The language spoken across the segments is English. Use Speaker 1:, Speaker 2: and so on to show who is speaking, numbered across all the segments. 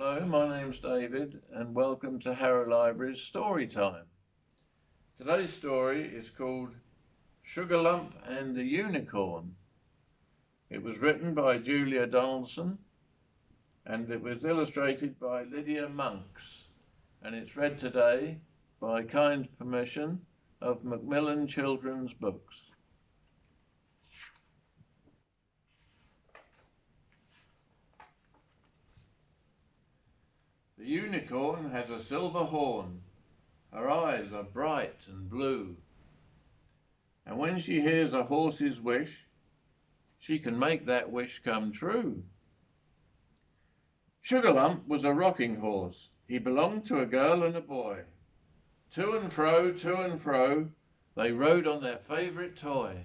Speaker 1: Hello, my name's David and welcome to Harrow Library's Story Time. Today's story is called Sugarlump and the Unicorn. It was written by Julia Donaldson and it was illustrated by Lydia Monks, and it's read today by kind permission of Macmillan Children's Books. The unicorn has a silver horn. Her eyes are bright and blue. And when she hears a horse's wish, she can make that wish come true. Sugarlump was a rocking horse. He belonged to a girl and a boy. To and fro, they rode on their favourite toy.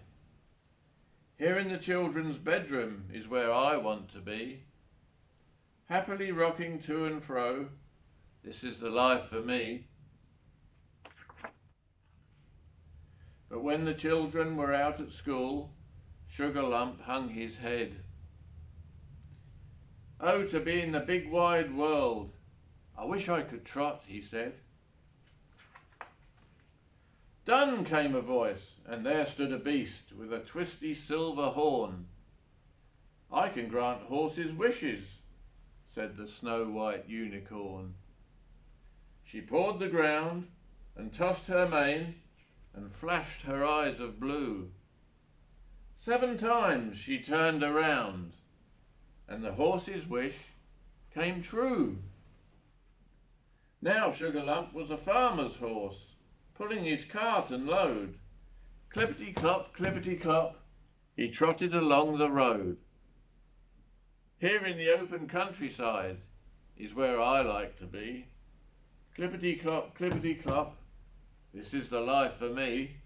Speaker 1: Here in the children's bedroom is where I want to be. Happily rocking to and fro, this is the life for me. But when the children were out at school, Sugarlump hung his head. Oh, to be in the big wide world, I wish I could trot, he said. Done, came a voice, and there stood a beast with a twisty silver horn. I can grant horses wishes, said the snow-white unicorn. She pawed the ground and tossed her mane and flashed her eyes of blue. 7 times she turned around, and the horse's wish came true. Now Sugarlump was a farmer's horse, pulling his cart and load. Clippity-clop, he trotted along the road. Here in the open countryside is where I like to be. Clippity-clop, this is the life for me.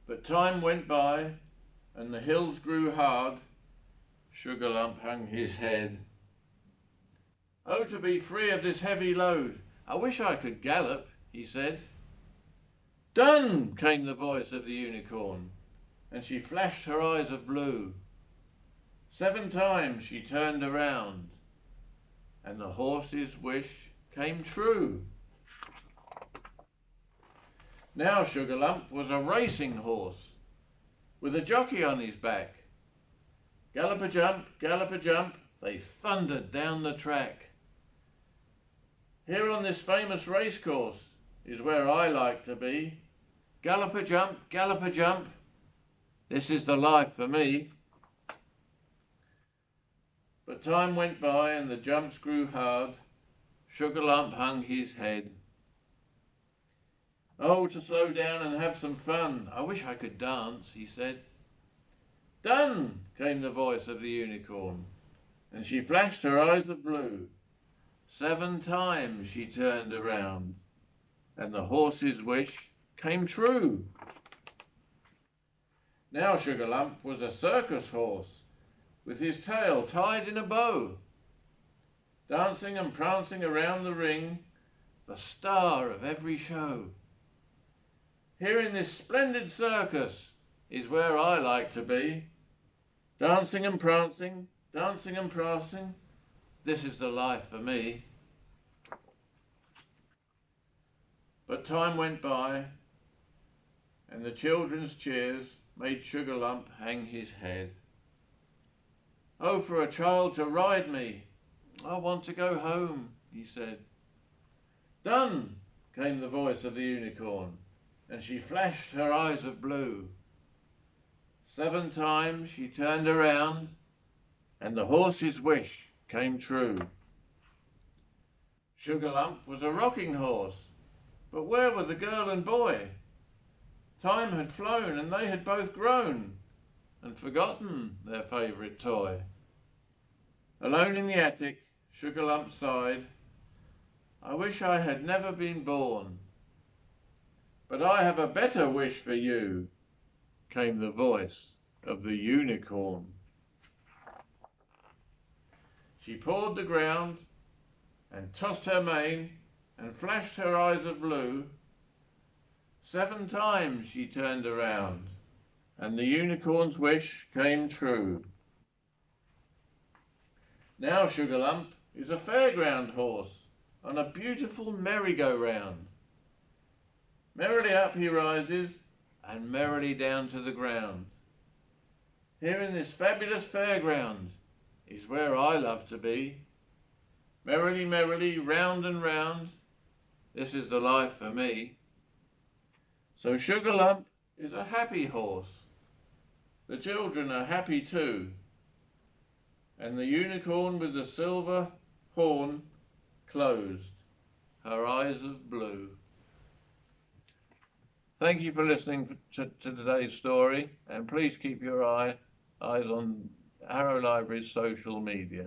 Speaker 1: But time went by and the hills grew hard. Sugarlump hung his head. Oh, to be free of this heavy load, I wish I could gallop, he said. Done, came the voice of the unicorn, and she flashed her eyes of blue. 7 times she turned around, and the horse's wish came true. Now Sugarlump was a racing horse, with a jockey on his back. Gallop-a-jump, they thundered down the track. Here on this famous racecourse is where I like to be. Gallop-a-jump, this is the life for me. But time went by and the jumps grew hard. Sugarlump hung his head. Oh, to slow down and have some fun, I wish I could dance, he said. Done, came the voice of the unicorn, and she flashed her eyes of blue. 7 times she turned around, and the horse's wish came true. Now Sugarlump was a circus horse, with his tail tied in a bow, dancing and prancing around the ring, the star of every show. Here in this splendid circus is where I like to be. Dancing and prancing, this is the life for me. But time went by, and the children's cheers made Sugarlump hang his head. Oh, for a child to ride me, I want to go home, he said. Done, came the voice of the unicorn, and she flashed her eyes of blue. 7 times she turned around, and the horse's wish came true. Sugarlump was a rocking horse, but where were the girl and boy? Time had flown and they had both grown and forgotten their favourite toy. Alone in the attic, Sugarlump sighed, I wish I had never been born. But I have a better wish for you, came the voice of the unicorn. She pawed the ground and tossed her mane and flashed her eyes of blue. 7 times she turned around, and the unicorn's wish came true. Now Sugarlump is a fairground horse on a beautiful merry-go-round. Merrily up he rises and merrily down to the ground. Here in this fabulous fairground is where I love to be. Merrily, merrily, round and round, this is the life for me. So Sugarlump is a happy horse. The children are happy too. And the unicorn with the silver horn closed, her eyes of blue. Thank you for listening to today's story, and please keep your eyes on Harrow Library's social media.